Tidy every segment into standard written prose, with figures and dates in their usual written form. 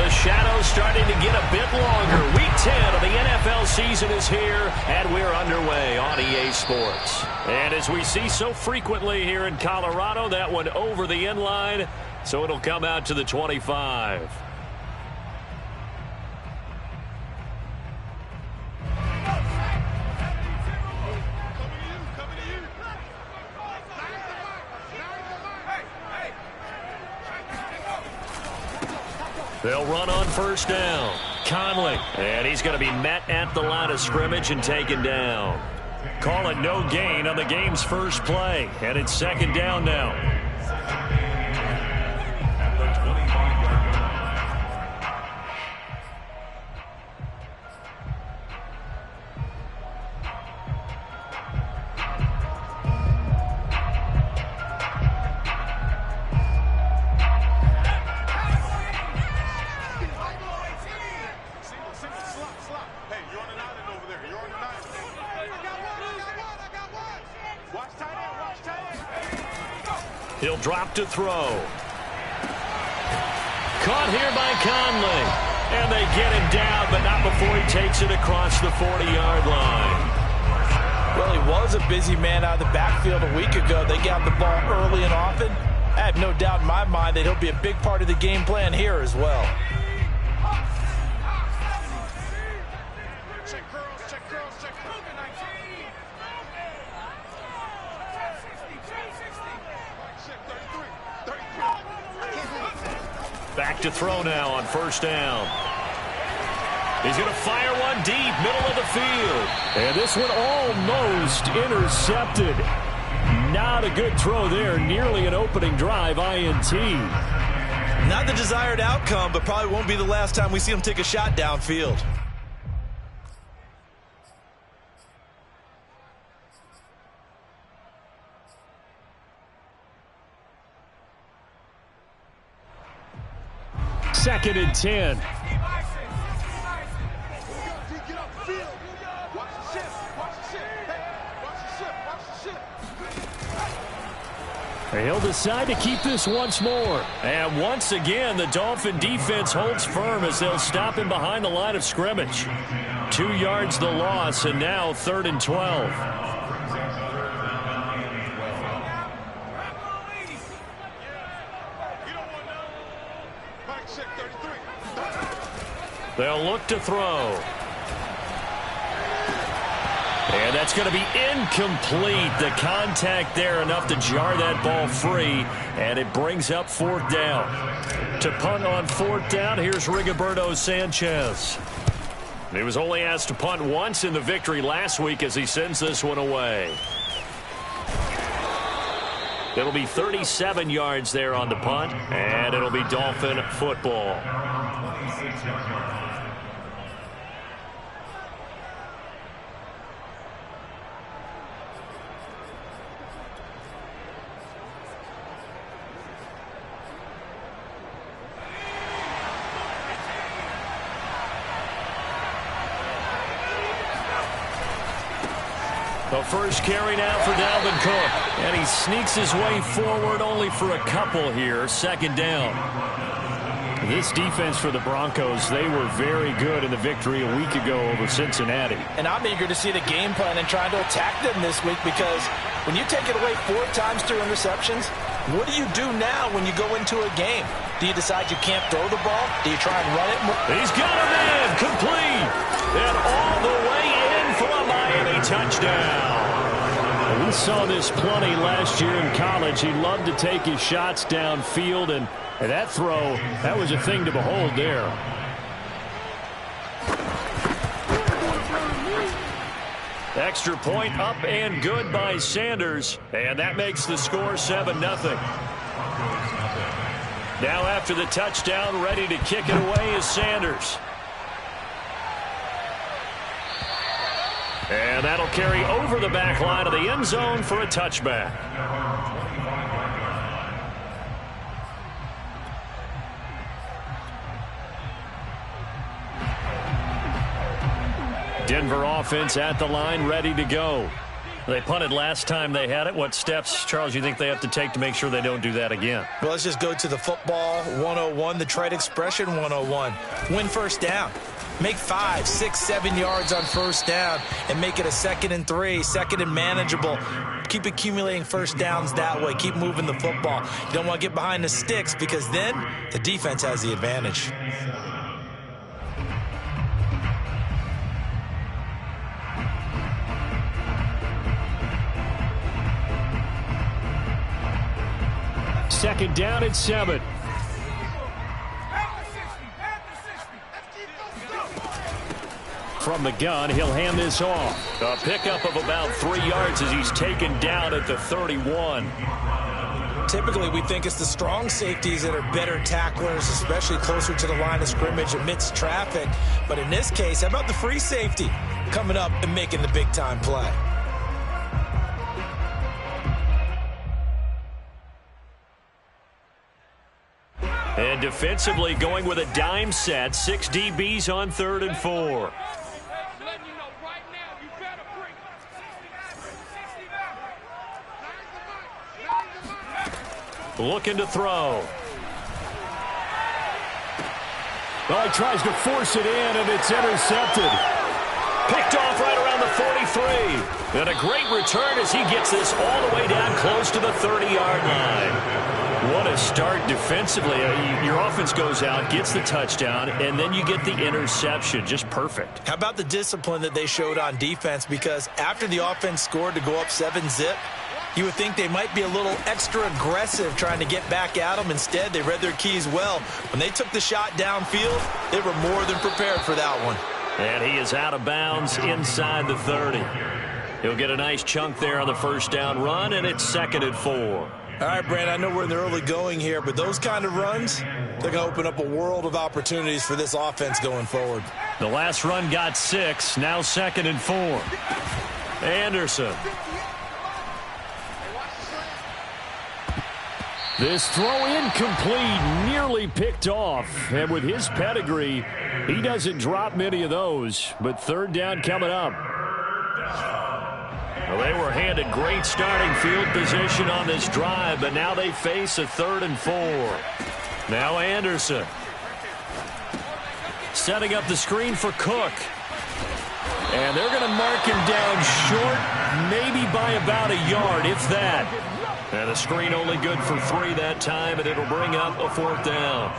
the shadows starting to get a bit longer. Week 10 of the NFL season is here, and we're underway on EA Sports. And as we see so frequently here in Colorado, that one over the end line, so it'll come out to the 25. They'll run on first down. Conley. And he's going to be met at the line of scrimmage and taken down. Call it no gain on the game's first play. And it's second down now. He'll drop to throw. Caught here by Conley. And they get him down, but not before he takes it across the 40-yard line. Well, he was a busy man out of the backfield a week ago. They got the ball early and often. I have no doubt in my mind that he'll be a big part of the game plan here as well. Back to throw now on first down. He's going to fire one deep, middle of the field. And this one almost intercepted. Not a good throw there. Nearly an opening drive INT. Not the desired outcome, but probably won't be the last time we see him take a shot downfield. Second and 10. He'll decide to keep this once more. And once again, the Dolphin defense holds firm as they'll stop him behind the line of scrimmage. 2 yards the loss, and now 3rd and 12. They'll look to throw. And that's going to be incomplete. The contact there enough to jar that ball free. And it brings up 4th down. To punt on 4th down, here's Rigoberto Sanchez. He was only asked to punt once in the victory last week as he sends this one away. It'll be 37 yards there on the punt. And it'll be Dolphin football. The first carry now for Dalvin Cook. And he sneaks his way forward only for a couple here. Second down. This defense for the Broncos, they were very good in the victory a week ago over Cincinnati. And I'm eager to see the game plan and trying to attack them this week, because when you take it away 4 times through interceptions, what do you do now when you go into a game? Do you decide you can't throw the ball? Do you try and run it more? He's got him in. Complete. And all the way in for a Miami touchdown. We saw this plenty last year in college. He loved to take his shots downfield, and that throw, that was a thing to behold there. Extra point up and good by Sanders, and that makes the score 7-0. Now after the touchdown, ready to kick it away is Sanders. And that'll carry over the back line of the end zone for a touchback. Denver offense at the line, ready to go. They punted last time they had it. What steps, Charles, you think they have to take to make sure they don't do that again? Well, let's just go to the football 101, the trade expression 101. Win first down. Make 5, 6, 7 yards on first down and make it a 2nd and 3, 2nd and manageable. Keep accumulating first downs that way. Keep moving the football. You don't want to get behind the sticks because then the defense has the advantage. Second down at 7. From the gun, he'll hand this off. A pickup of about 3 yards as he's taken down at the 31. Typically, we think it's the strong safeties that are better tacklers, especially closer to the line of scrimmage amidst traffic. But in this case, how about the free safety coming up and making the big-time play? And defensively going with a dime set. 6 DBs on 3rd and 4. Looking to throw. Well, he tries to force it in, and it's intercepted. Picked off right around the 43. And a great return as he gets this all the way down close to the 30-yard line. What a start defensively. Your offense goes out, gets the touchdown, and then you get the interception. Just perfect. How about the discipline that they showed on defense? Because after the offense scored to go up 7-zip, you would think they might be a little extra aggressive trying to get back at them. Instead, they read their keys well. When they took the shot downfield, they were more than prepared for that one. And he is out of bounds inside the 30. He'll get a nice chunk there on the first down run, and it's 2nd and 4. All right, Brand, I know we're in the early going here, but those kind of runs, they're going to open up a world of opportunities for this offense going forward. The last run got 6, now 2nd and 4. Anderson. This throw incomplete, nearly picked off. And with his pedigree, he doesn't drop many of those. But 3rd down coming up. Well, they were handed great starting field position on this drive, but now they face a 3rd and 4. Now Anderson. Setting up the screen for Cook. And they're going to mark him down short, maybe by about a yard, if that. And the screen only good for 3 that time, and it'll bring up a 4th down.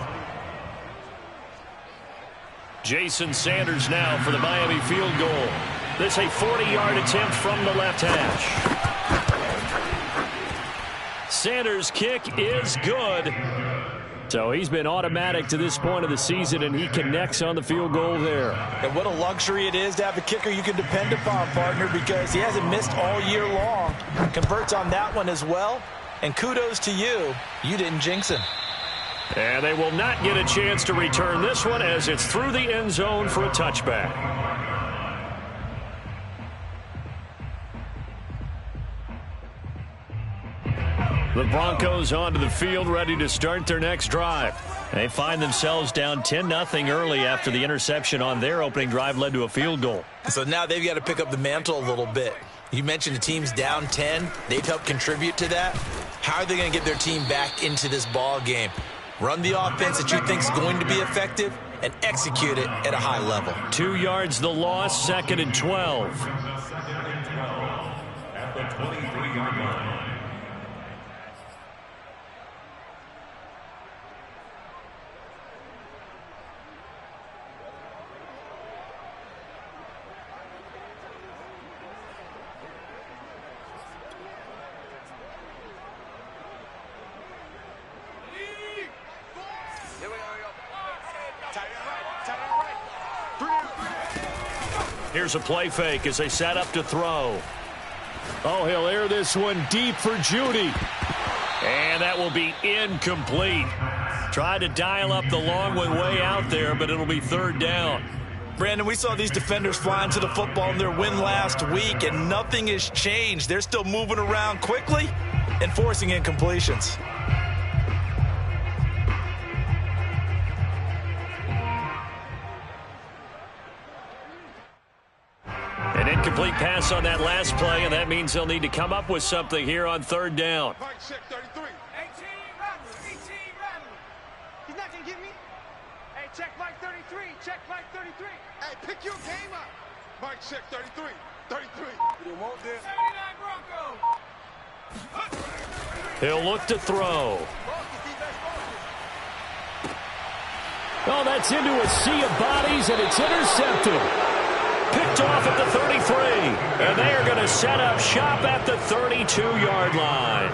Jason Sanders now for the Miami field goal. This a 40-yard attempt from the left hash. Sanders' kick is good. So he's been automatic to this point of the season, and he connects on the field goal there. And what a luxury it is to have a kicker you can depend upon, partner, because he hasn't missed all year long. Converts on that one as well. And kudos to you. You didn't jinx him. And they will not get a chance to return this one as it's through the end zone for a touchback. The Broncos onto the field, ready to start their next drive. They find themselves down 10-0 early after the interception on their opening drive led to a field goal. So now they've got to pick up the mantle a little bit. You mentioned the team's down 10. They've helped contribute to that. How are they going to get their team back into this ball game? Run the offense that you think is going to be effective and execute it at a high level. 2 yards the loss, 2nd and 12. At the 23-yard line. Here's a play fake as they set up to throw. Oh, he'll air this one deep for Judy. And that will be incomplete. Tried to dial up the long one way out there, but it'll be 3rd down. Brandon, we saw these defenders flying to the football in their win last week, and nothing has changed. They're still moving around quickly and forcing incompletions. An Incomplete pass on that last play, and that means they'll need to come up with something here on third down. Mike, check 33. 18 Rebel. 18 Rebel. He's not going to get me. Hey, check Mike 33. Check Mike 33. Hey, pick your game up. Mike, check 33. 33. You won't there. 79 Broncos. He'll look to throw. Oh, that's into a sea of bodies, and it's intercepted. Picked off at the 33, and they are going to set up shop at the 32-yard line.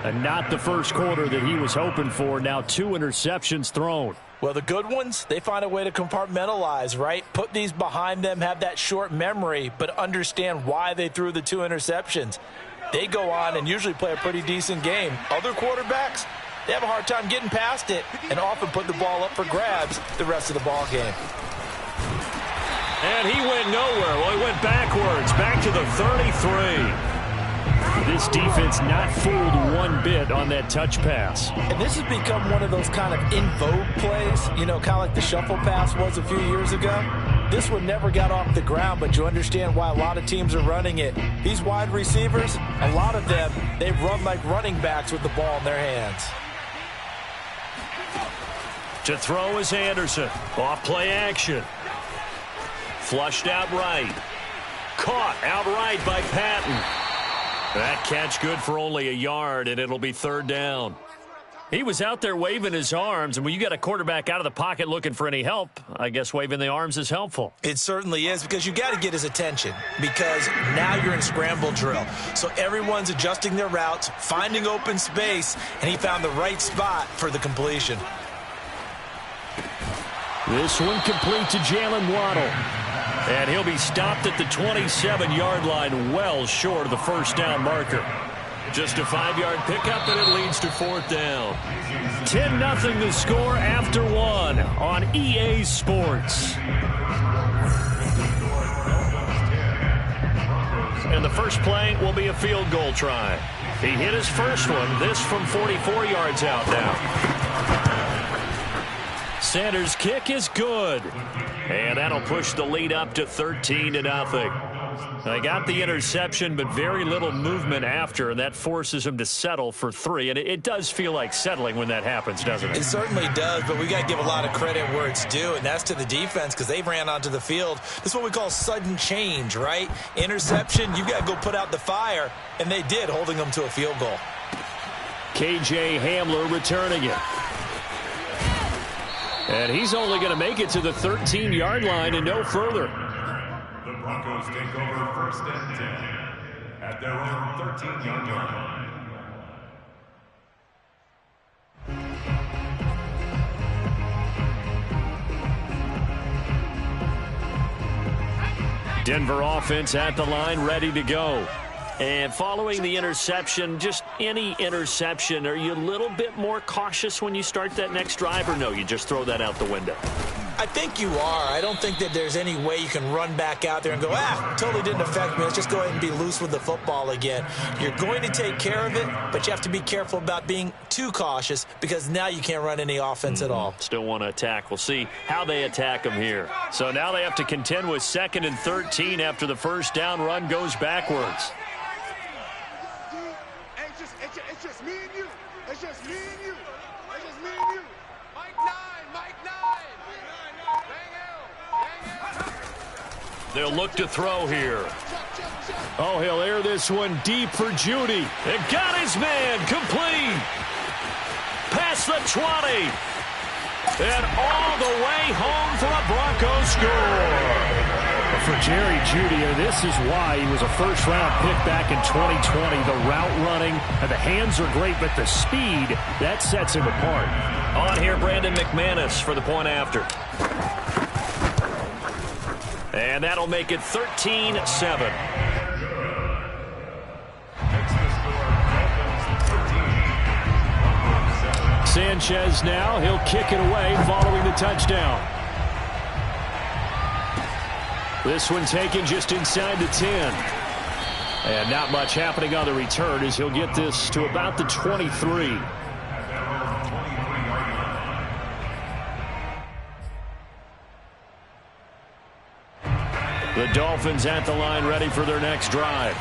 And not the first quarter that he was hoping for. Now 2 interceptions thrown. Well, the good ones, they find a way to compartmentalize, right? Put these behind them, have that short memory, but understand why they threw the 2 interceptions. They go on and usually play a pretty decent game. Other quarterbacks, they have a hard time getting past it and often put the ball up for grabs the rest of the ball game. And he went nowhere. Well, he went backwards, back to the 33. This defense not fooled one bit on that touch pass. And this has become one of those kind of in vogue plays, you know, kind of like the shuffle pass was a few years ago. This one never got off the ground, but you understand why a lot of teams are running it. These wide receivers, a lot of them, they run like running backs with the ball in their hands. To throw is Anderson. Off play action. Flushed out right. Caught outright by Patton. That catch good for only a yard, and it'll be third down. He was out there waving his arms, and when you got a quarterback out of the pocket looking for any help, I guess waving the arms is helpful. It certainly is, because you got to get his attention, because now you're in scramble drill. So everyone's adjusting their routes, finding open space, and he found the right spot for the completion. This one complete to Jalen Waddle. And he'll be stopped at the 27-yard line, well short of the first down marker. Just a 5-yard pickup, and it leads to fourth down. 10-0 the score after 1 on EA Sports. And the first play will be a field goal try. He hit his first one, this from 44 yards out now. Sanders' kick is good. And that'll push the lead up to 13-0. They got the interception, but very little movement after, and that forces him to settle for 3. And it does feel like settling when that happens, doesn't it? It certainly does, but we got to give a lot of credit where it's due, and that's to the defense, because they ran onto the field. This is what we call sudden change, right? Interception, you got to go put out the fire, and they did, holding them to a field goal. KJ Hamler returning it. And he's only going to make it to the 13-yard line and no further. The Broncos take over first and 10 at their own 13-yard line. Denver offense at the line, ready to go. And following the interception, just any interception, are you a little bit more cautious when you start that next drive, or no, you just throw that out the window? I think you are. I don't think that there's any way you can run back out there and go, totally didn't affect me. Let's just go ahead and be loose with the football again. You're going to take care of it, but you have to be careful about being too cautious, because now you can't run any offense at all. Still want to attack. We'll see how they attack them here. So now they have to contend with 2nd and 13 after the first down run goes backwards. It's just me and you. It's just me and you. It's just me and you. Mike 9. Mike 9. Bang L. They'll look to throw here. Oh, he'll air this one deep for Judy. And got his man complete. Past the 20. And all the way home for a Broncos score. For Jerry Jeudy, this is why he was a first-round pick back in 2020. The route running, and the hands are great, but the speed, that sets him apart. On here, Brandon McManus for the point after. And that'll make it 13-7. Sanchez now, he'll kick it away following the touchdown. This one taken just inside the 10. And not much happening on the return as he'll get this to about the 23. The Dolphins at the line ready for their next drive.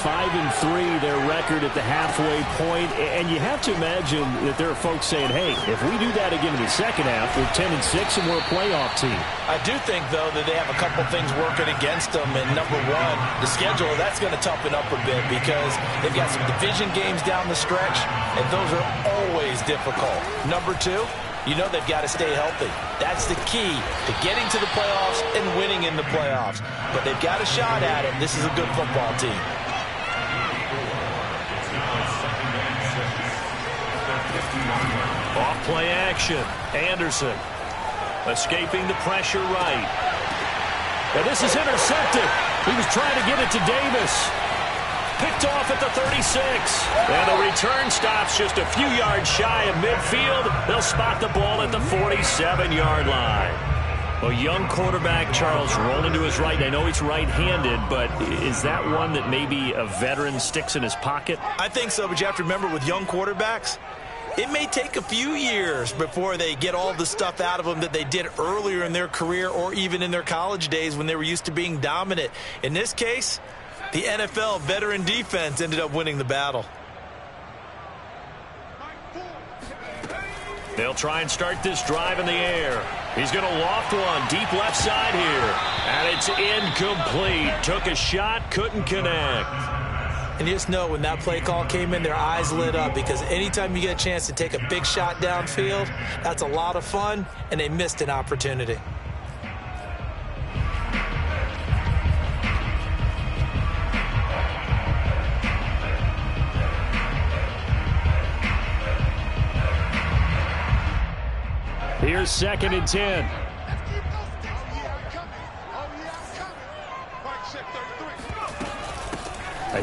5-3, their record at the halfway point, and you have to imagine that there are folks saying, hey, if we do that again in the second half, we're 10-6 and we're a playoff team. I do think, though, that they have a couple things working against them. And number one, the schedule, that's going to toughen up a bit because they've got some division games down the stretch, and those are always difficult. Number two, you know they've got to stay healthy. That's the key to getting to the playoffs and winning in the playoffs. But they've got a shot at it. This is a good football team. Off play action. Anderson escaping the pressure right. And this is intercepted. He was trying to get it to Davis. Picked off at the 36. And the return stops just a few yards shy of midfield. They'll spot the ball at the 47-yard line. A young quarterback, Charles, rolling to his right. I know he's right-handed, but is that one that maybe a veteran sticks in his pocket? I think so, but you have to remember with young quarterbacks, it may take a few years before they get all the stuff out of them that they did earlier in their career or even in their college days when they were used to being dominant. In this case, the NFL veteran defense ended up winning the battle. They'll try and start this drive in the air. He's going to loft one deep left side here. And it's incomplete. Took a shot, couldn't connect. And you just know when that play call came in, their eyes lit up because anytime you get a chance to take a big shot downfield, that's a lot of fun, and they missed an opportunity. Here's 2nd and 10.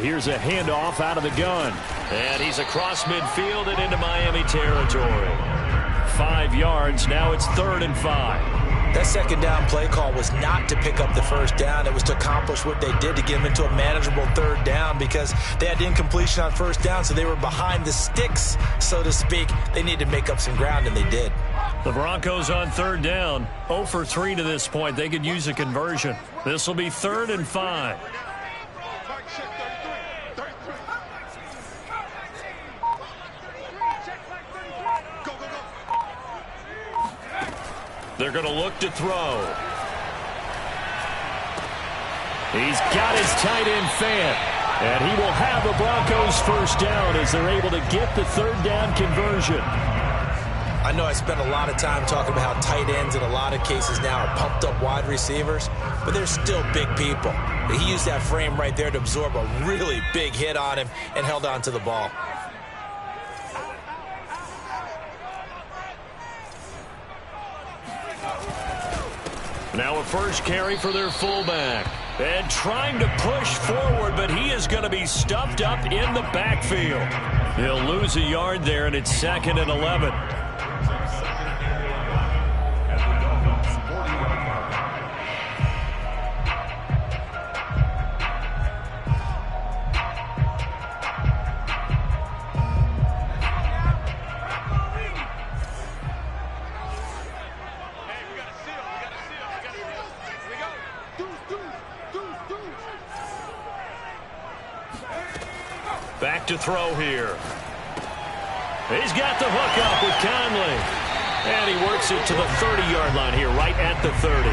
Here's a handoff out of the gun. And he's across midfield and into Miami territory. 5 yards. Now it's 3rd and 5. That second down play call was not to pick up the first down. It was to accomplish what they did to get them into a manageable 3rd down because they had incompletion on 1st down, so they were behind the sticks, so to speak. They needed to make up some ground, and they did. The Broncos on 3rd down. 0 for 3 to this point. They could use a conversion. This will be 3rd and 5. They're going to look to throw. He's got his tight end fan. And he will have the Broncos 1st down as they're able to get the 3rd down conversion. I know I spent a lot of time talking about how tight ends in a lot of cases now are pumped up wide receivers, but they're still big people. He used that frame right there to absorb a really big hit on him and held on to the ball. Now a first carry for their fullback. And trying to push forward, but he is going to be stuffed up in the backfield. He'll lose a yard there, and it's 2nd and 11. Back to throw here. He's got the hook up with Conley. And he works it to the 30-yard line here, right at the 30.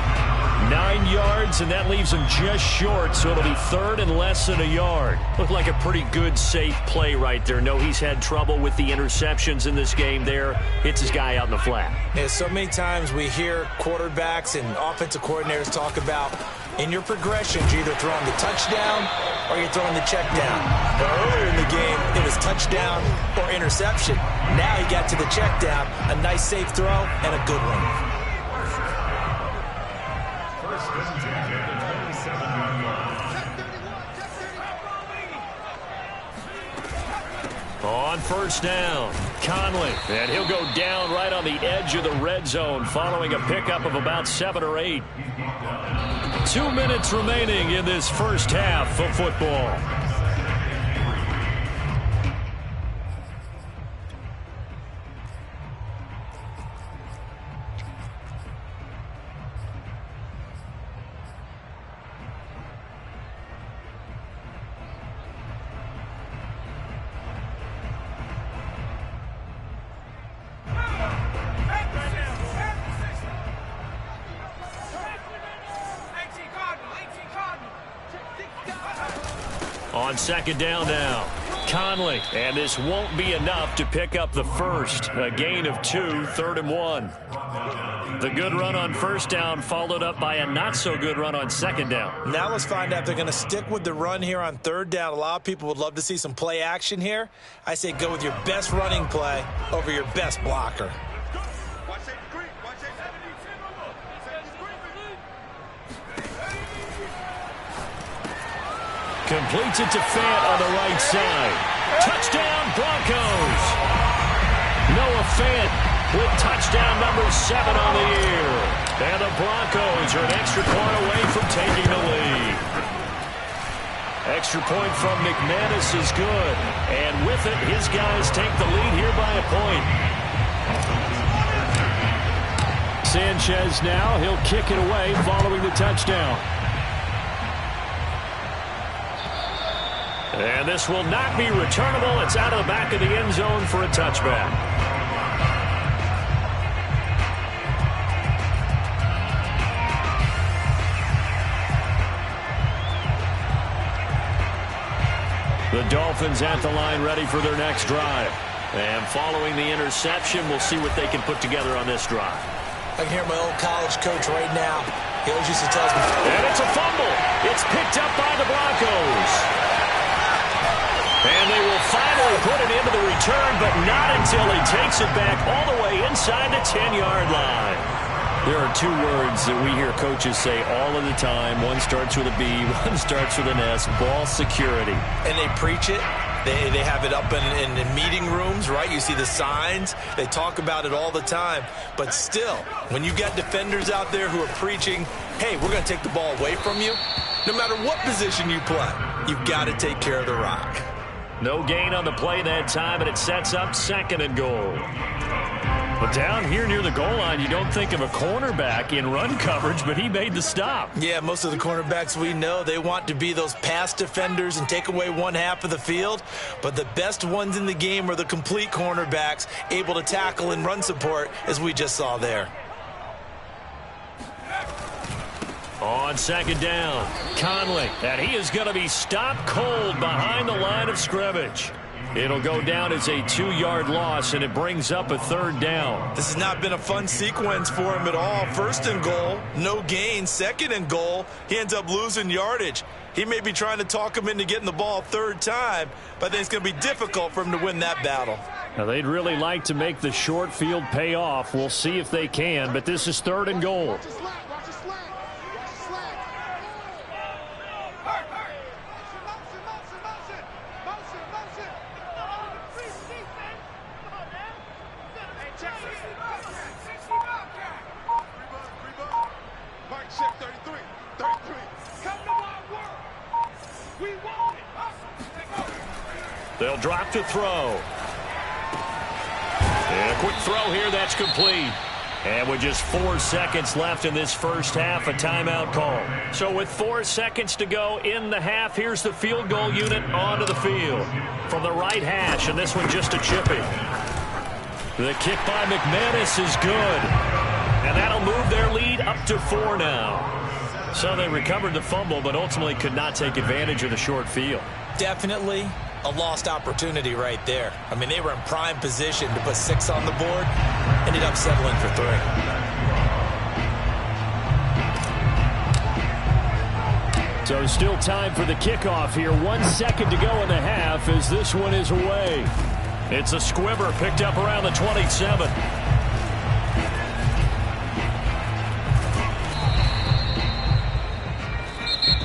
9 yards, and that leaves him just short, so it'll be 3rd and less than a yard. Looked like a pretty good, safe play right there. No, he's had trouble with the interceptions in this game there. Hits his guy out in the flat. Yeah, so many times we hear quarterbacks and offensive coordinators talk about in your progressions, you're either throwing the touchdown or you're throwing the check down. But earlier in the game, it was touchdown or interception. Now he got to the check down, a nice safe throw, and a good one. On 1st down, Conley, and he'll go down right on the edge of the red zone following a pickup of about 7 or 8. 2 minutes remaining in this first half of football. On second down now, Conley. And this won't be enough to pick up the first. A gain of 2, 3rd and 1. The good run on first down followed up by a not-so-good run on second down. Now let's find out if they're going to stick with the run here on third down. A lot of people would love to see some play action here. I say go with your best running play over your best blocker. Completes it to Fant on the right side. Touchdown, Broncos. Noah Fant with touchdown number 7 on the year. And the Broncos are an extra point away from taking the lead. Extra point from McManus is good. And with it, his guys take the lead here by a point. Sanchez now, he'll kick it away following the touchdown. And this will not be returnable. It's out of the back of the end zone for a touchback. The Dolphins at the line ready for their next drive. And following the interception, we'll see what they can put together on this drive. I can hear my old college coach right now. He always used to tell us. And it's a fumble. It's picked up by the Broncos. And they will finally put it into the return, but not until he takes it back all the way inside the 10-yard line. There are 2 words that we hear coaches say all of the time. One starts with a B, one starts with an S, ball security. And they preach it. They have it up in meeting rooms, right? You see the signs. They talk about it all the time. But still, when you got defenders out there who are preaching, hey, we're going to take the ball away from you, no matter what position you play, you've got to take care of the rock. No gain on the play that time, and it sets up 2nd and goal. But down here near the goal line, you don't think of a cornerback in run coverage, but he made the stop. Yeah, most of the cornerbacks we know, they want to be those pass defenders and take away one half of the field. But the best ones in the game are the complete cornerbacks, able to tackle and run support, as we just saw there. On second down, Conley, and he is going to be stopped cold behind the line of scrimmage. It'll go down as a 2-yard loss, and it brings up a 3rd down. This has not been a fun sequence for him at all. 1st and goal, no gain. 2nd and goal, he ends up losing yardage. He may be trying to talk him into getting the ball 3rd time, but I think it's going to be difficult for him to win that battle. Now, they'd really like to make the short field pay off. We'll see if they can, but this is 3rd and goal. They'll drop to throw. And a quick throw here, that's complete. And with just 4 seconds left in this first half, a timeout call. So with 4 seconds to go in the half, here's the field goal unit onto the field. From the right hash, and this one just a chipping. The kick by McManus is good. And that'll move their lead up to 4 now. So they recovered the fumble, but ultimately could not take advantage of the short field. Definitely a lost opportunity right there. I mean, they were in prime position to put 6 on the board. Ended up settling for 3. So still time for the kickoff here. 1 second to go in the half as this one is away. It's a squibber picked up around the 27.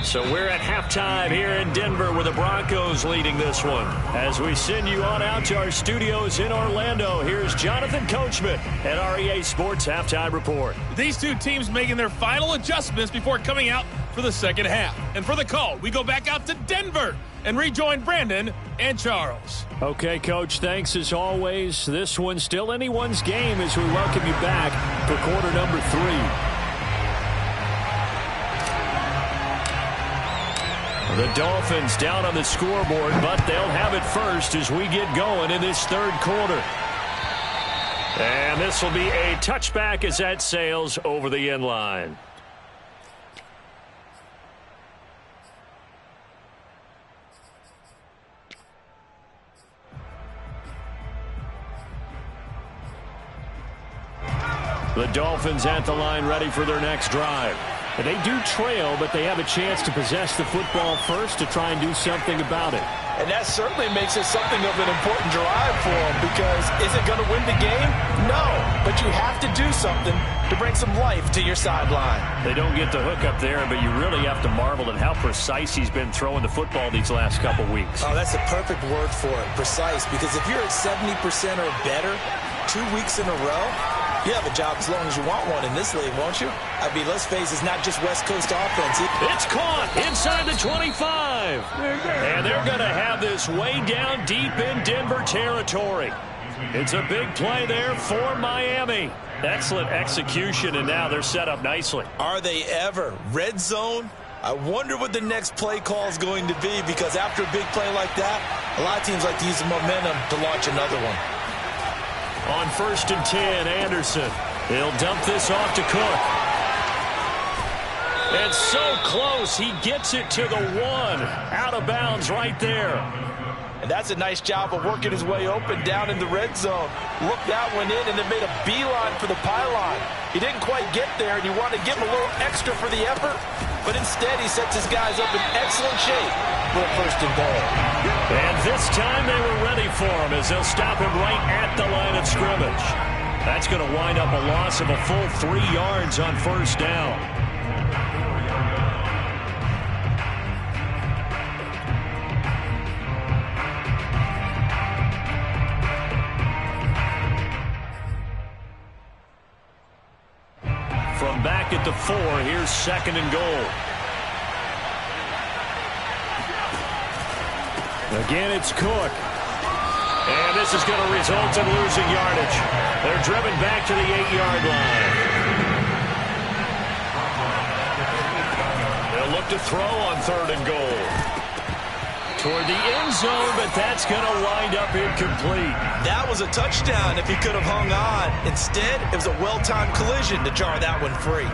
So we're at halftime here in Denver with the Broncos leading this one. As we send you on out to our studios in Orlando, here's Jonathan Coachman at REA Sports Halftime Report. These 2 teams making their final adjustments before coming out for the second half. And for the call, we go back out to Denver and rejoin Brandon and Charles. Okay, Coach, thanks as always. This one's still anyone's game as we welcome you back for quarter number 3. The Dolphins down on the scoreboard, but they'll have it first as we get going in this 3rd quarter. And this will be a touchback as that sails over the end line. The Dolphins at the line ready for their next drive. And they do trail, but they have a chance to possess the football first to try and do something about it. And that certainly makes it something of an important drive for them, because is it going to win the game? No, but you have to do something to bring some life to your sideline. They don't get the hook up there, but you really have to marvel at how precise he's been throwing the football these last couple weeks. Oh, that's a perfect word for it, precise, because if you're at 70% or better 2 weeks in a row, you have a job as long as you want one in this league, won't you? I mean, let's face it, it's not just West Coast offense. It's caught inside the 25. And they're going to have this way down deep in Denver territory. It's a big play there for Miami. Excellent execution, and now they're set up nicely. Are they ever? Red zone? I wonder what the next play call is going to be, because after a big play like that, a lot of teams like to use the momentum to launch another one. On 1st and 10, Anderson. He'll dump this off to Cook. And so close, he gets it to the 1. Out of bounds right there. And that's a nice job of working his way open down in the red zone. Looked that one in and then made a beeline for the pylon. He didn't quite get there, and you want to give him a little extra for the effort, but instead he sets his guys up in excellent shape for a 1st and goal. And this time they were ready for him, as they'll stop him right at the line of scrimmage. That's going to wind up a loss of a full 3 yards on 1st down. From back at the 4, here's 2nd and goal. Again, it's Cook. And this is going to result in losing yardage. They're driven back to the 8-yard line. They'll look to throw on 3rd and goal. Toward the end zone, but that's going to wind up incomplete. That was a touchdown if he could have hung on. Instead, it was a well-timed collision to jar that one free.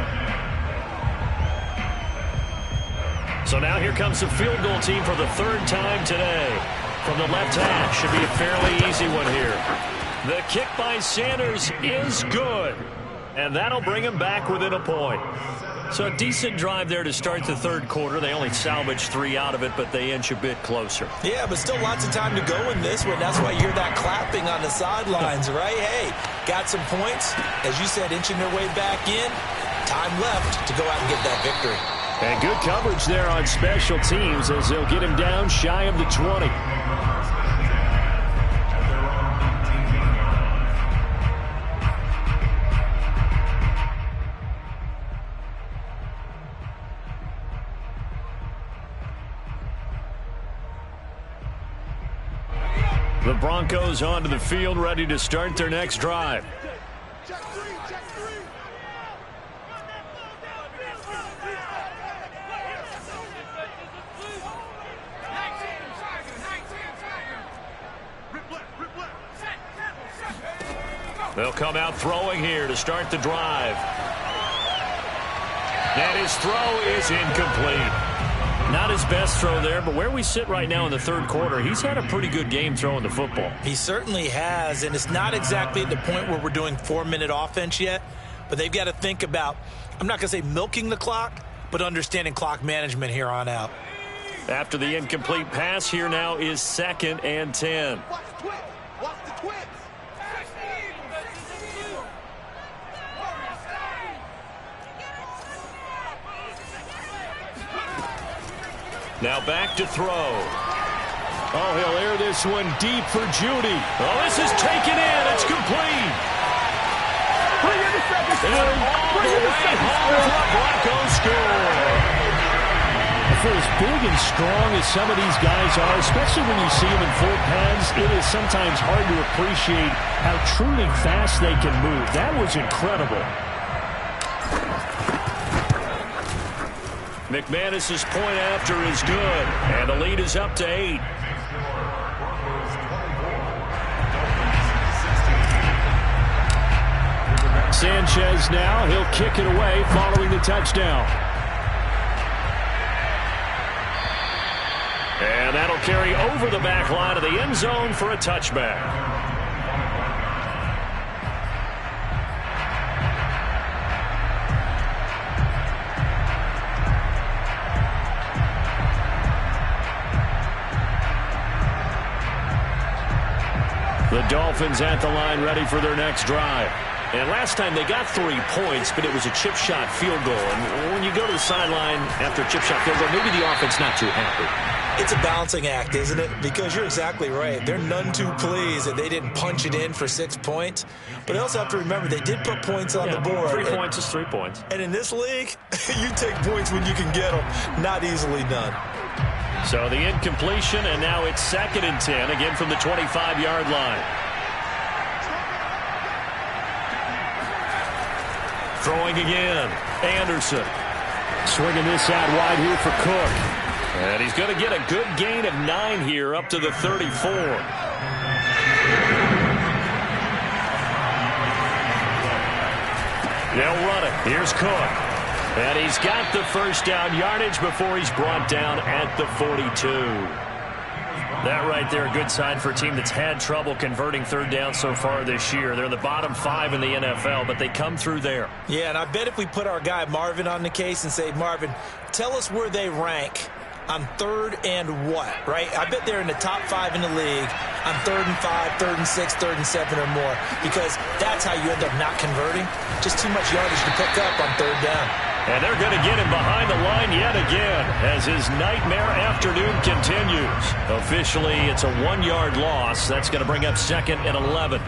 So now here comes the field goal team for the 3rd time today. From the left hash, should be a fairly easy one here. The kick by Sanders is good. And that'll bring him back within a point. So a decent drive there to start the 3rd quarter. They only salvaged 3 out of it, but they inch a bit closer. Yeah, but still lots of time to go in this one. That's why you hear that clapping on the sidelines, right? Hey, got some points. As you said, inching their way back in. Time left to go out and get that victory. And good coverage there on special teams, as they'll get him down shy of the 20. The Broncos onto the field, ready to start their next drive. Check three, check three. They'll come out throwing here to start the drive. And his throw is incomplete. Not his best throw there, but where we sit right now in the 3rd quarter, he's had a pretty good game throwing the football. He certainly has, and it's not exactly at the point where we're doing 4-minute offense yet, but they've got to think about, I'm not going to say milking the clock, but understanding clock management here on out. After the incomplete pass, here now is 2nd and 10. Watch the twins. Watch the twins. Now back to throw. Oh, he'll air this one deep for Judy. Oh, this is taken in. It's complete. Bring in the second And all the way home, the Broncos score. For as big and strong as some of these guys are, especially when you see them in full pads, it is sometimes hard to appreciate how truly fast they can move. That was incredible. McManus's point after is good, and the lead is up to 8. Sanchez now, he'll kick it away following the touchdown. And that'll carry over the back line of the end zone for a touchback. Dolphins at the line ready for their next drive. And last time they got 3 points, but it was a chip shot field goal. And when you go to the sideline after a chip shot field goal, maybe the offense not too happy. It's a balancing act, isn't it? Because you're exactly right. They're none too pleased that they didn't punch it in for 6 points. But they also have to remember they did put points on the board. 3 points is 3 points. And in this league, you take points when you can get them. Not easily done. So the incompletion, and now it's 2nd and 10, again from the 25-yard line. Throwing again. Anderson. Swinging this out wide here for Cook. And he's going to get a good gain of 9 here up to the 34. They'll run it. Here's Cook. And he's got the first down yardage before he's brought down at the 42. That right there, a good sign for a team that's had trouble converting 3rd down so far this year. They're in the bottom 5 in the NFL, but they come through there. Yeah, and I bet if we put our guy Marvin on the case and say, Marvin, tell us where they rank on 3rd and what, right? I bet they're in the top 5 in the league on 3rd and 5, 3rd and 6, 3rd and 7 or more, because that's how you end up not converting. Just too much yardage to pick up on 3rd down. And they're going to get him behind the line yet again as his nightmare afternoon continues. Officially, it's a 1-yard loss. That's going to bring up 2nd and 11.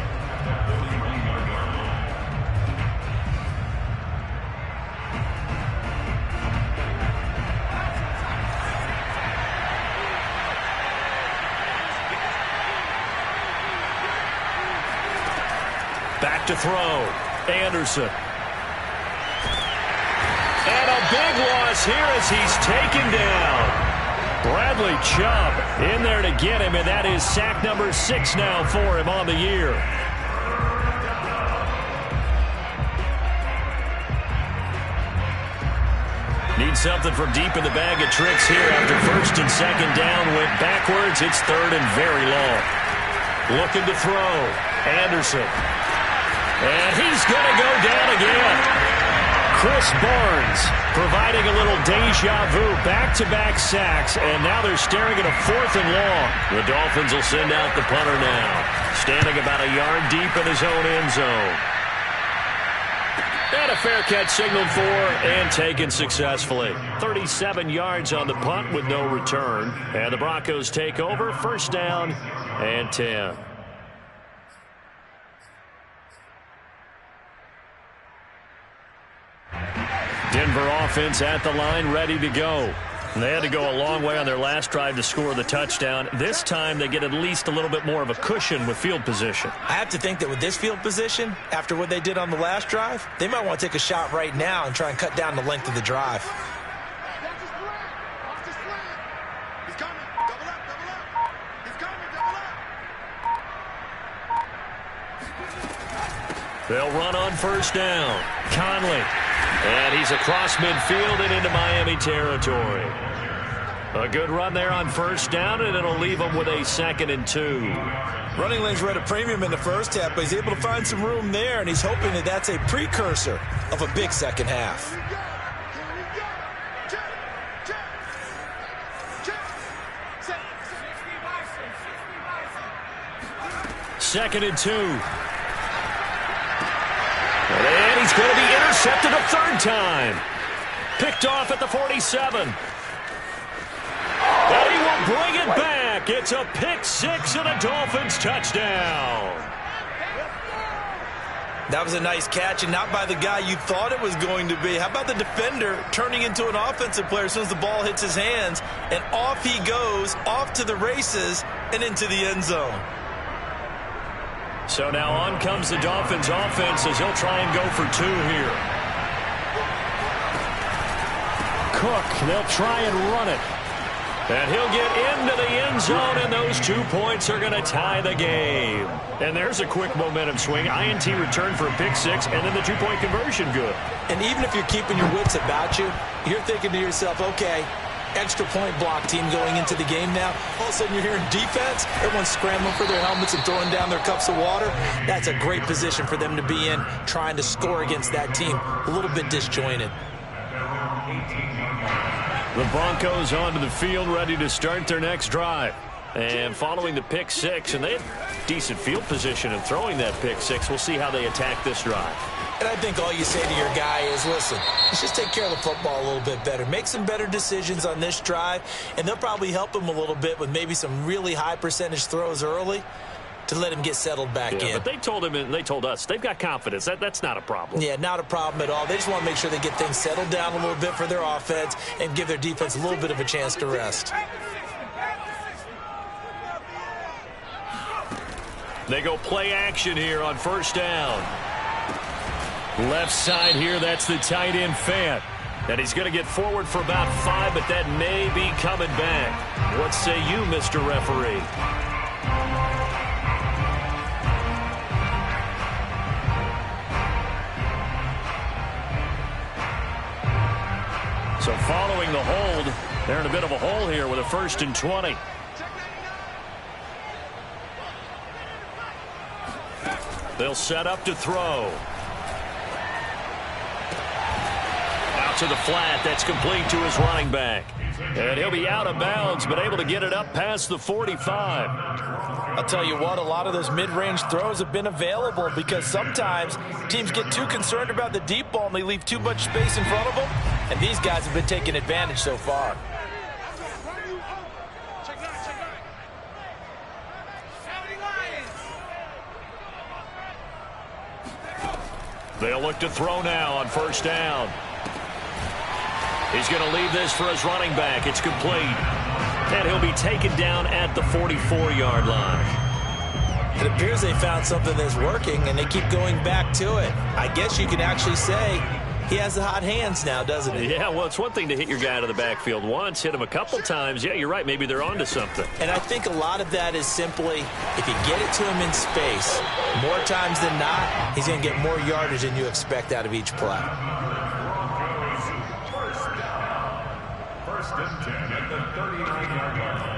Back to throw. Anderson. And a big loss here as he's taken down. Bradley Chubb in there to get him, and that is sack number 6 now for him on the year. Needs something from deep in the bag of tricks here after 1st and 2nd down. Went backwards. It's 3rd and very long. Looking to throw. Anderson. And he's going to go down again. Chris Barnes providing a little deja vu, back-to-back sacks, and now they're staring at a 4th and long. The Dolphins will send out the punter now, standing about a yard deep in his own end zone. And a fair catch signaled for and taken successfully. 37 yards on the punt with no return. And the Broncos take over, 1st down and 10. Denver offense at the line, ready to go. They had to go a long way on their last drive to score the touchdown. This time they get at least a little bit more of a cushion with field position. I have to think that with this field position, after what they did on the last drive, they might want to take a shot right now and try and cut down the length of the drive. They'll run on 1st down. Conley. And he's across midfield and into Miami territory. A good run there on 1st down, and it'll leave them with a 2nd and 2. Running lanes were at a premium in the first half, but he's able to find some room there, and he's hoping that that's a precursor of a big second half. Second and 2. And he's going to be intercepted a 3rd time. Picked off at the 47. And he will bring it back. It's a pick 6 and a Dolphins touchdown. That was a nice catch, and not by the guy you thought it was going to be. How about the defender turning into an offensive player as soon as the ball hits his hands, and off he goes, off to the races, and into the end zone. So now on comes the Dolphins offense as he'll try and go for 2 here. Cook, they'll try and run it. And he'll get into the end zone, and those 2 points are going to tie the game. And there's a quick momentum swing. INT return for a pick 6, and then the 2-point conversion good. And even if you're keeping your wits about you, you're thinking to yourself, okay, extra point block team going into the game now. All of a sudden you're hearing defense. Everyone's scrambling for their helmets and throwing down their cups of water. That's a great position for them to be in, trying to score against that team. A little bit disjointed. The Broncos onto the field, ready to start their next drive. And following the pick six, and they had decent field position in throwing that pick six. We'll see how they attack this drive. And I think all you say to your guy is, listen, let's just take care of the football a little bit better. Make some better decisions on this drive, and they'll probably help him a little bit with maybe some really high percentage throws early to let him get settled back in. But they told him and they told us they've got confidence. That's not a problem. Yeah, not a problem at all. They just want to make sure they get things settled down a little bit for their offense and give their defense a little bit of a chance to rest. They go play action here on first down. Left side here, that's the tight end Fant. And he's going to get forward for about 5, but that may be coming back. What say you, Mr. Referee? So following the hold, they're in a bit of a hole here with a 1st and 20. They'll set up to throw. Out to the flat. That's complete to his running back. And he'll be out of bounds, but able to get it up past the 45. I'll tell you what, a lot of those mid-range throws have been available because sometimes teams get too concerned about the deep ball and they leave too much space in front of them. And these guys have been taking advantage so far. They'll look to throw now on first down. He's going to leave this for his running back. It's complete. And he'll be taken down at the 44-yard line. It appears they found something that's working, and they keep going back to it. I guess you can actually say he has the hot hands now, doesn't he? Yeah, well, it's one thing to hit your guy out of the backfield once, hit him a couple times. Yeah, you're right. Maybe they're onto something. And I think a lot of that is simply if you get it to him in space, more times than not, he's going to get more yardage than you expect out of each play. First and 10 at the 39-yard line.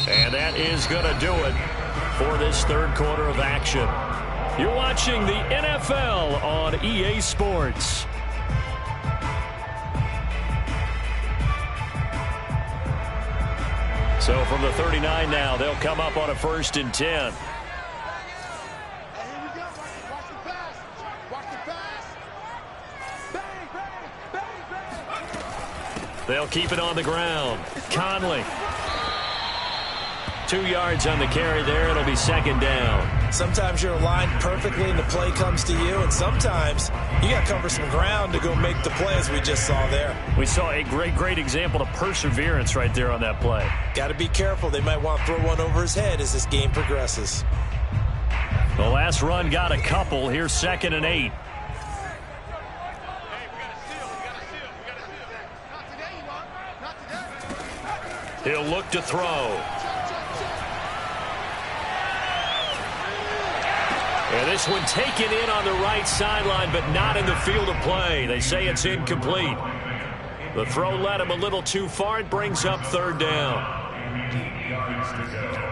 And that is going to do it for this third quarter of action. You're watching the NFL on EA Sports. So from the 39 now, they'll come up on a 1st and 10. They'll keep it on the ground. Conley. 2 yards on the carry there. It'll be 2nd down. Sometimes you're aligned perfectly and the play comes to you, and sometimes you got to cover some ground to go make the play, as we just saw there. We saw a great example of perseverance right there on that play. Got to be careful. They might want to throw one over his head as this game progresses. The last run got a couple. Here's 2nd and 8. He'll look to throw. And this one taken in on the right sideline, but not in the field of play. They say it's incomplete. The throw led him a little too far. It brings up 3rd down. 8 yards to go.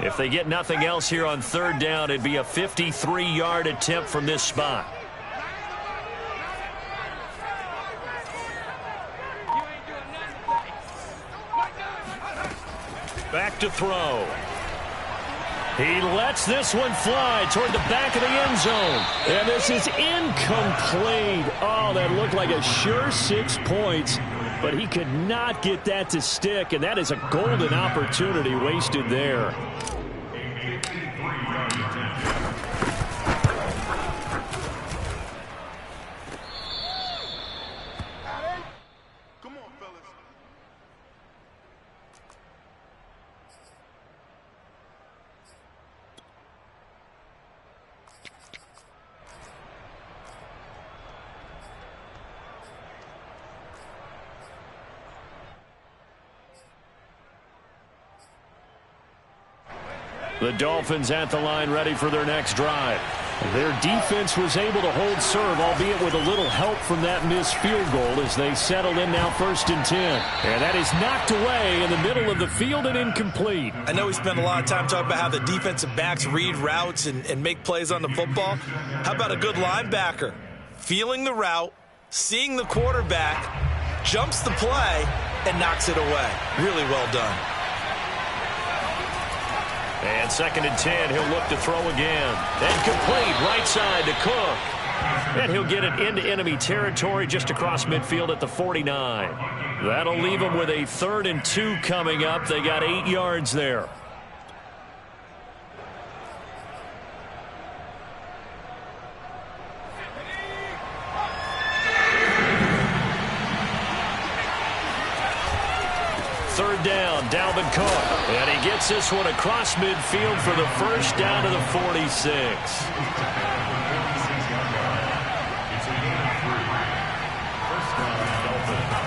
If they get nothing else here on 3rd down, it'd be a 53-yard attempt from this spot. Back to throw. He lets this one fly toward the back of the end zone. And this is incomplete. Oh, that looked like a sure 6 points. But he could not get that to stick, and that is a golden opportunity wasted there. Come on, fellas. The Dolphins at the line ready for their next drive. Their defense was able to hold serve, albeit with a little help from that missed field goal as they settled in now 1st and 10. And that is knocked away in the middle of the field and incomplete. I know we spent a lot of time talking about how the defensive backs read routes and make plays on the football. How about a good linebacker? Feeling the route, seeing the quarterback, jumps the play, and knocks it away. Really well done. And 2nd and 10, he'll look to throw again. And complete, right side to Cook. And he'll get it into enemy territory just across midfield at the 49. That'll leave him with a 3rd and 2 coming up. They got 8 yards there. Third down, Dalvin Cook. And he gets this one across midfield for the first down to the 46.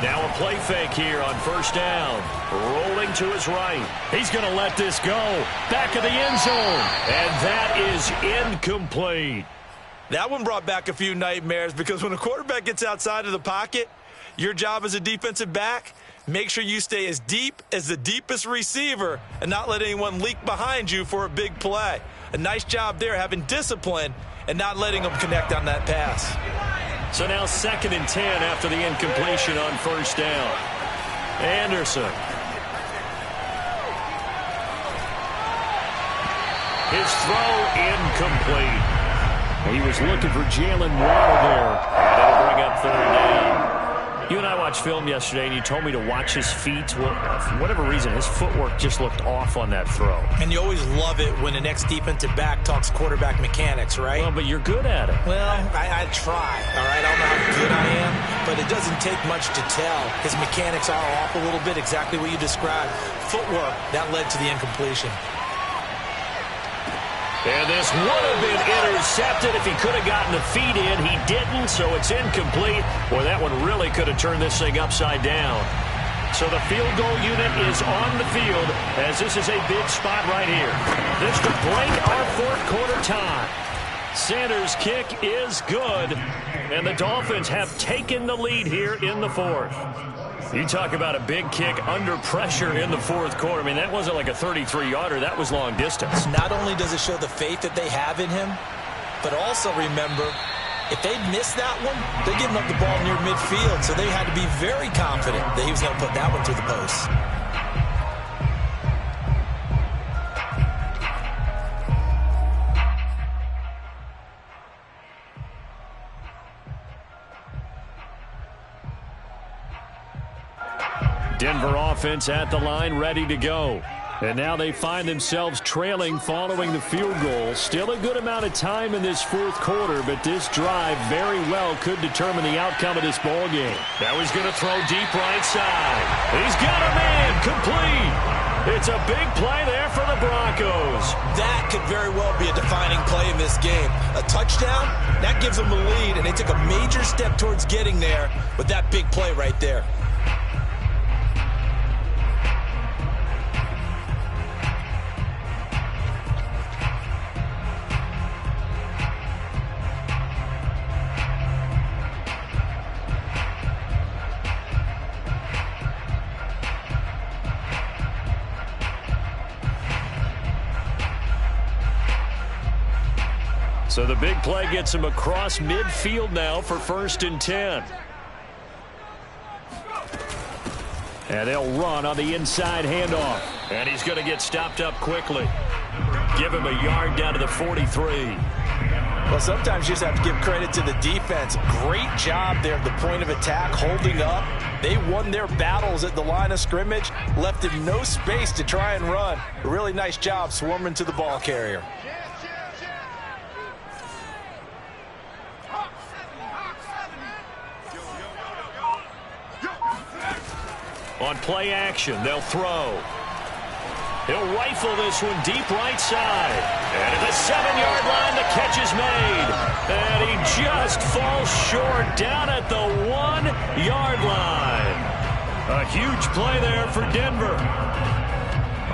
Now a play fake here on 1st down. Rolling to his right. He's going to let this go. Back of the end zone. And that is incomplete. That one brought back a few nightmares because when a quarterback gets outside of the pocket, your job as a defensive back, make sure you stay as deep as the deepest receiver and not let anyone leak behind you for a big play. A nice job there having discipline and not letting them connect on that pass. So now 2nd and 10 after the incompletion on 1st down. Anderson. His throw incomplete. He was looking for Jalen Waddle there. And it'll bring up 3rd down. You and I watched film yesterday, and you told me to watch his feet. Well, for whatever reason, his footwork just looked off on that throw. And you always love it when an ex-defensive back talks quarterback mechanics, right? Well, but you're good at it. Well, I try, all right? I don't know how good I am, but it doesn't take much to tell. His mechanics are off a little bit, exactly what you described. Footwork, that led to the incompletion. And this would have been intercepted if he could have gotten the feet in. He didn't, so it's incomplete. Boy, that one really could have turned this thing upside down. So the field goal unit is on the field as this is a big spot right here. This to break our 4th quarter tie. Sanders' kick is good, and the Dolphins have taken the lead here in the 4th. You talk about a big kick under pressure in the 4th quarter. I mean, that wasn't like a 33-yarder. That was long distance. Not only does it show the faith that they have in him, but also remember, if they miss that one, they're giving up the ball near midfield, so they had to be very confident that he was going to put that one through the post. Denver offense at the line, ready to go. And now they find themselves trailing following the field goal. Still a good amount of time in this 4th quarter, but this drive very well could determine the outcome of this ball game. Now he's going to throw deep right side. He's got a man, complete. It's a big play there for the Broncos. That could very well be a defining play in this game. A touchdown, that gives them the lead, and they took a major step towards getting there with that big play right there. So the big play gets him across midfield now for 1st and 10. And they'll run on the inside handoff. And he's going to get stopped up quickly. Give him a yard down to the 43. Well, sometimes you just have to give credit to the defense. Great job there at the point of attack, holding up. They won their battles at the line of scrimmage, left him no space to try and run. A really nice job swarming to the ball carrier. On play action, they'll throw. He'll rifle this one deep right side. And at the 7-yard line, the catch is made. And he just falls short down at the 1-yard line. A huge play there for Denver.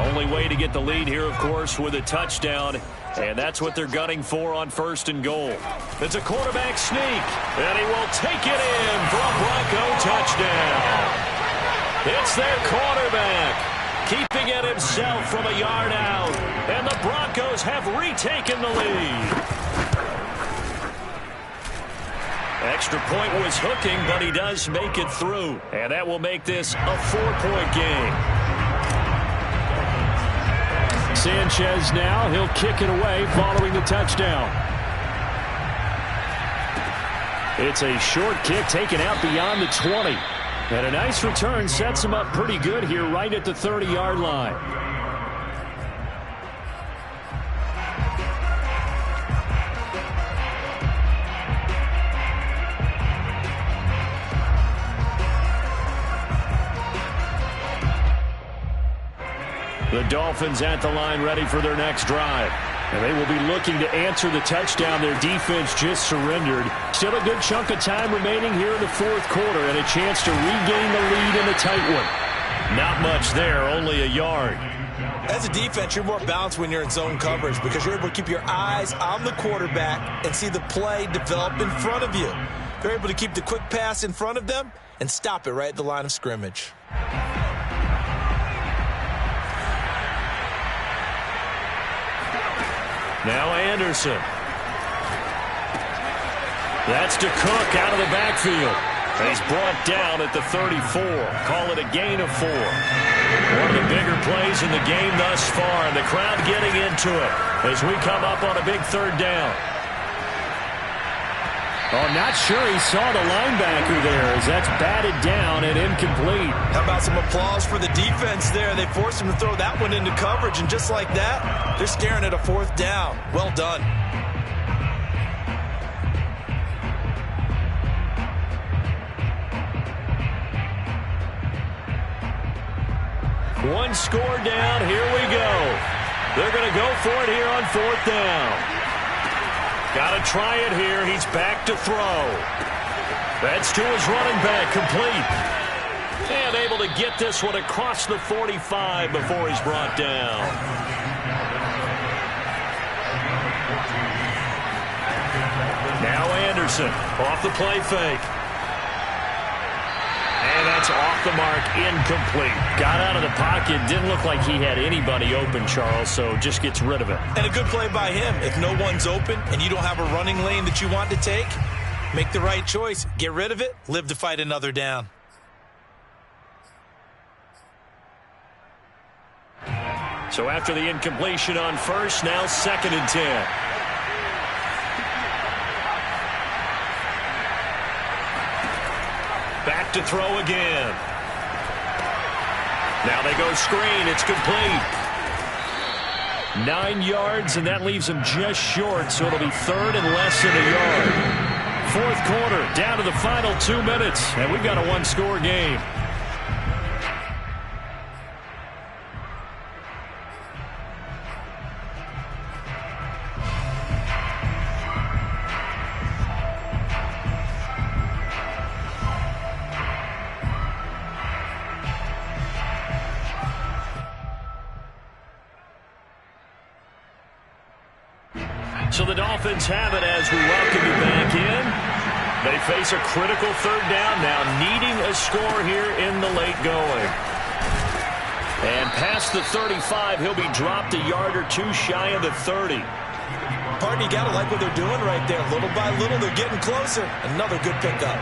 Only way to get the lead here, of course, with a touchdown. And that's what they're gunning for on 1st and goal. It's a quarterback sneak. And he will take it in for a Bronco touchdown. It's their quarterback, keeping it himself from a yard out. And the Broncos have retaken the lead. Extra point was hooking, but he does make it through. And that will make this a 4-point game. Sanchez now, he'll kick it away following the touchdown. It's a short kick taken out beyond the 20. And a nice return sets him up pretty good here right at the 30-yard line. The Dolphins at the line ready for their next drive. And they will be looking to answer the touchdown their defense just surrendered. Still a good chunk of time remaining here in the 4th quarter and a chance to regain the lead in a tight one. Not much there, only a yard. As a defense, you're more balanced when you're in zone coverage because you're able to keep your eyes on the quarterback and see the play develop in front of you. You're able to keep the quick pass in front of them and stop it right at the line of scrimmage. Now Anderson. That's to Cook out of the backfield. And he's brought down at the 34. Call it a gain of 4. One of the bigger plays in the game thus far, and the crowd getting into it as we come up on a big 3rd down. Oh, not sure he saw the linebacker there as that's batted down and incomplete. How about some applause for the defense there? They forced him to throw that one into coverage, and just like that, they're staring at a 4th down. Well done. One score down. Here we go. They're going to go for it here on 4th down. Got to try it here. He's back to throw. That's to his running back, complete. And able to get this one across the 45 before he's brought down. Now Anderson off the play fake. And that's off the mark, incomplete. Got out of the pocket, didn't look like he had anybody open, Charles, so just gets rid of it. And a good play by him. If no one's open and you don't have a running lane that you want to take, make the right choice. Get rid of it, live to fight another down. So after the incompletion on 1st, now 2nd and 10. Back to throw again. Now they go screen. It's complete. 9 yards, and that leaves him just short, so it'll be 3rd and less than a yard. 4th quarter, down to the final 2 minutes, and we've got a 1-score game. So the Dolphins have it as we welcome you back in. They face a critical 3rd down now, needing a score here in the late going. And past the 35, he'll be dropped a yard or 2 shy of the 30. Pardon, you got to like what they're doing right there. Little by little, they're getting closer. Another good pickup.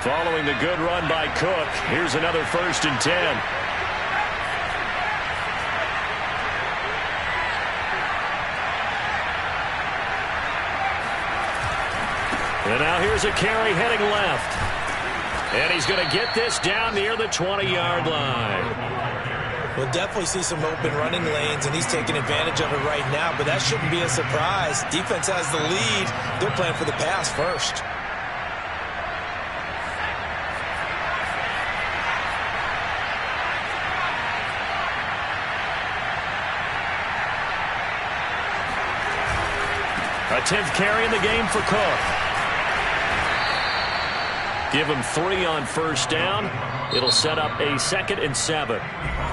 Following the good run by Cook, here's another 1st and 10. And now here's a carry heading left. And he's going to get this down near the 20-yard line. We'll definitely see some open running lanes, and he's taking advantage of it right now, but that shouldn't be a surprise. Defense has the lead. They're playing for the pass first. A 10th carry in the game for Cook. Give him 3 on first down. It'll set up a 2nd and 7.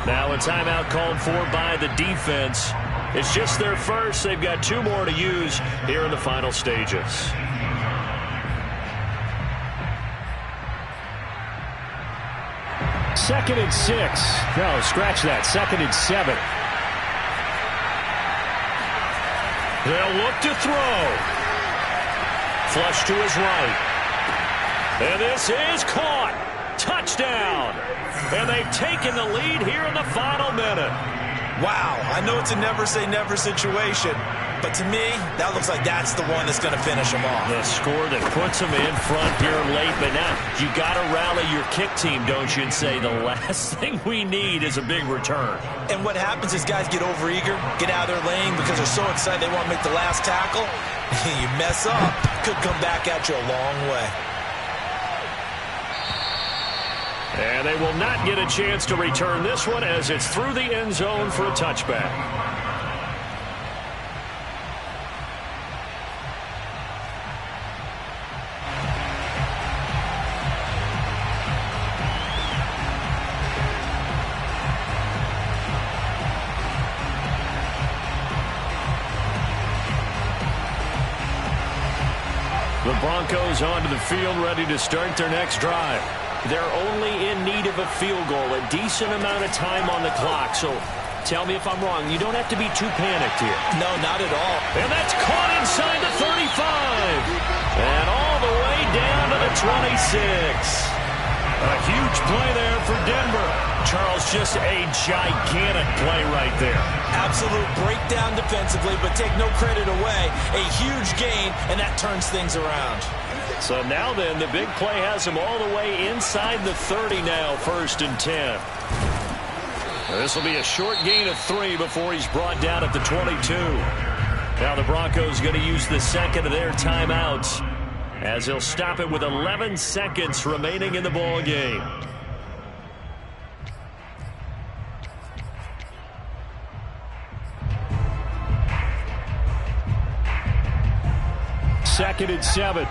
Now a timeout called for by the defense. It's just their first. They've got 2 more to use here in the final stages. Second and 6. No, scratch that. 2nd and 7. They'll look to throw. Flush to his right. And this is caught. Touchdown. And they've taken the lead here in the final minute. Wow, I know it's a never-say-never situation, but to me, that looks like that's the one that's going to finish them off. The score that puts them in front here late, but now you got to rally your kick team, don't you, and say the last thing we need is a big return. And what happens is guys get overeager, get out of their lane because they're so excited they want to make the last tackle. You mess up, could come back at you a long way. And they will not get a chance to return this one as it's through the end zone for a touchback. The Broncos onto the field, ready to start their next drive. They're only in need of a field goal, a decent amount of time on the clock. So tell me if I'm wrong. You don't have to be too panicked here. No, not at all. And that's caught inside the 35. And all the way down to the 26. A huge play there for Denver. Charles, just a gigantic play right there. Absolute breakdown defensively, but take no credit away. A huge gain, and that turns things around. So now then, the big play has him all the way inside the 30 now, 1st and 10. This will be a short gain of 3 before he's brought down at the 22. Now the Broncos going to use the second of their timeouts as he'll stop it with 11 seconds remaining in the ball game. Second and 7.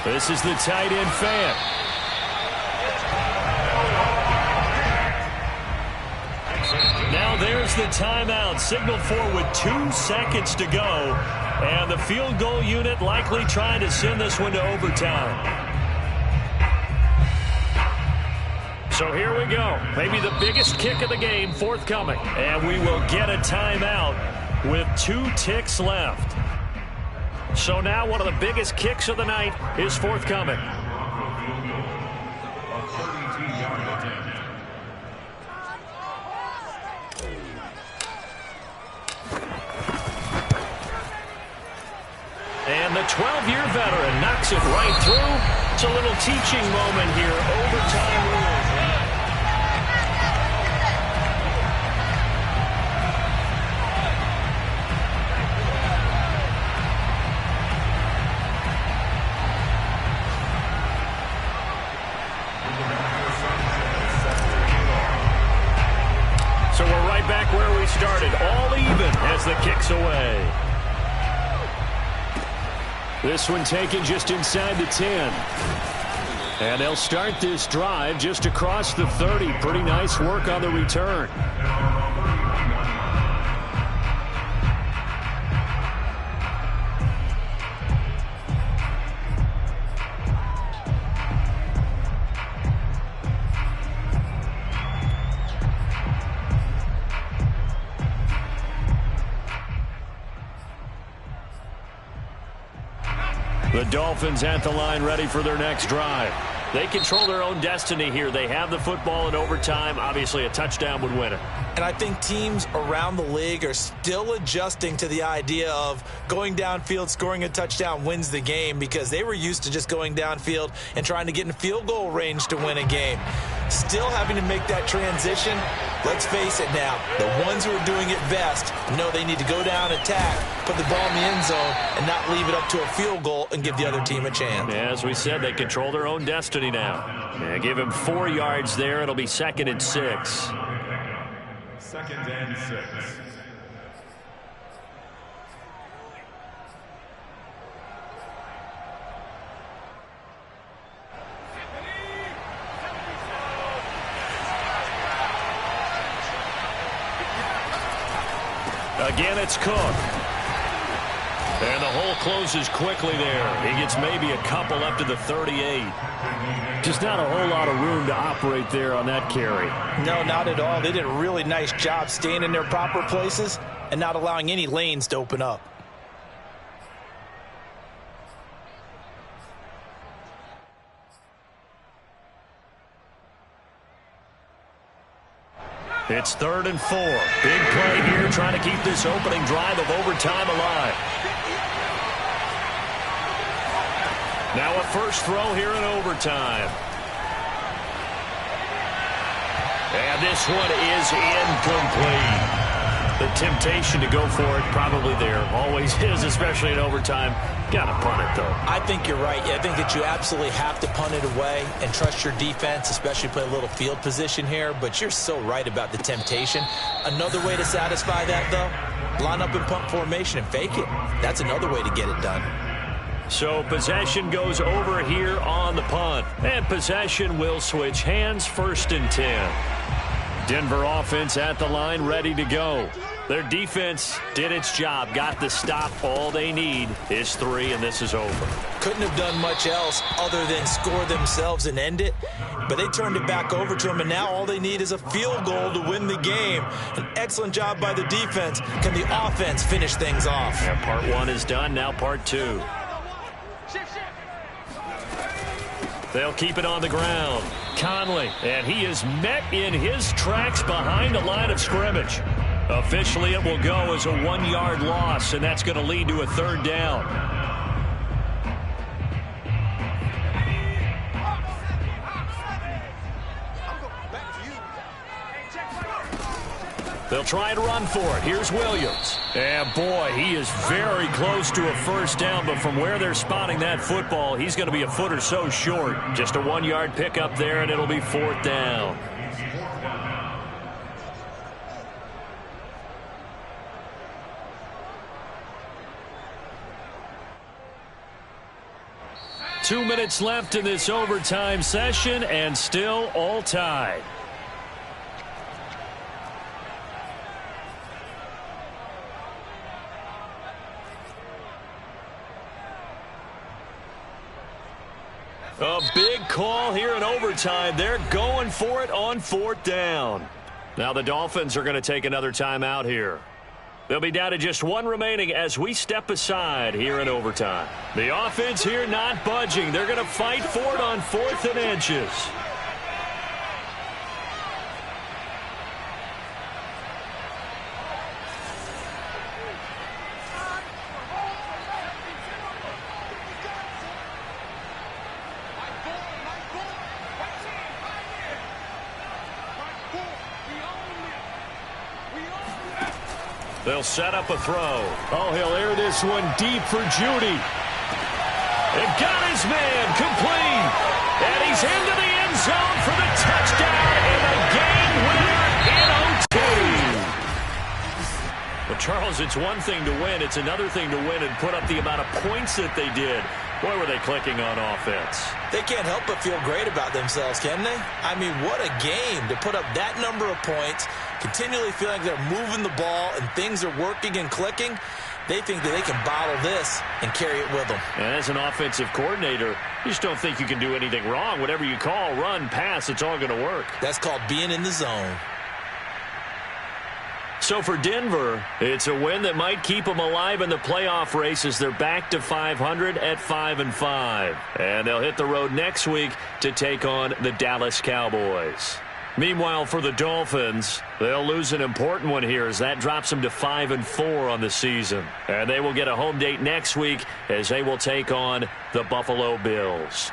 This is the tight end fan. Now there's the timeout, signaled for with 2 seconds to go. And the field goal unit likely trying to send this one to overtime. So here we go. Maybe the biggest kick of the game forthcoming. And we will get a timeout with 2 ticks left. So now one of the biggest kicks of the night is forthcoming. And the 12-year veteran knocks it right through. It's a little teaching moment here. Overtime rules. So we're right back where we started, all even as the kick's away. This one taken just inside the 10. And they'll start this drive just across the 30. Pretty nice work on the return. The Dolphins at the line, ready for their next drive. They control their own destiny here. They have the football in overtime. Obviously, a touchdown would win it. And I think teams around the league are still adjusting to the idea of going downfield, scoring a touchdown wins the game, because they were used to just going downfield and trying to get in field goal range to win a game. Still having to make that transition. Let's face it now, the ones who are doing it best know they need to go down, attack, put the ball in the end zone, and not leave it up to a field goal and give the other team a chance. Yeah, as we said, they control their own destiny now. Yeah, give him 4 yards there. It'll be 2nd and 6. 2nd and 6. Again, it's Cook. And the hole closes quickly there. He gets maybe a couple up to the 38. Just not a whole lot of room to operate there on that carry. No, not at all. They did a really nice job staying in their proper places and not allowing any lanes to open up. It's 3rd and 4. Big play here, trying to keep this opening drive of overtime alive. Now a first throw here in overtime. And this one is incomplete. The temptation to go for it probably there. Always is, especially in overtime. Got to punt it, though. I think you're right. I think that you absolutely have to punt it away and trust your defense, especially play a little field position here. But you're so right about the temptation. Another way to satisfy that, though, line up in punt formation and fake it. That's another way to get it done. So possession goes over here on the punt. And possession will switch hands, 1st and 10. Denver offense at the line, ready to go. Their defense did its job, got the stop. All they need is 3, and this is over. Couldn't have done much else other than score themselves and end it. But they turned it back over to them, and now all they need is a field goal to win the game. An excellent job by the defense. Can the offense finish things off? Yeah, part 1 is done, now part 2. They'll keep it on the ground. Conley, and he is met in his tracks behind the line of scrimmage. Officially, it will go as a 1-yard loss, and that's going to lead to a 3rd down. They'll try and run for it. Here's Williams. And, boy, he is very close to a first down, but from where they're spotting that football, he's going to be a foot or so short. Just a 1-yard pickup there, and it'll be 4th down. Two minutes left in this overtime session, and still all tied. A big call here in overtime. They're going for it on 4th down. Now the Dolphins are going to take another timeout here. They'll be down to just 1 remaining as we step aside here in overtime. The offense here not budging. They're going to fight for it on 4th and inches. They'll set up a throw. Oh, he'll air this one deep for Judy. And got his man complete. And he's into the end zone for the touchdown and the game winner in OT. Well, Charles, it's one thing to win. It's another thing to win and put up the amount of points that they did. Boy, were they clicking on offense. They can't help but feel great about themselves, can they? I mean, what a game to put up that number of points, continually feeling they're moving the ball and things are working and clicking. They think that they can bottle this and carry it with them. And as an offensive coordinator, you just don't think you can do anything wrong. Whatever you call, run, pass, it's all going to work. That's called being in the zone. So for Denver, it's a win that might keep them alive in the playoff race as they're back to 500 at 5-5. And they'll hit the road next week to take on the Dallas Cowboys. Meanwhile, for the Dolphins, they'll lose an important one here as that drops them to 5-4 on the season. And they will get a home date next week as they will take on the Buffalo Bills.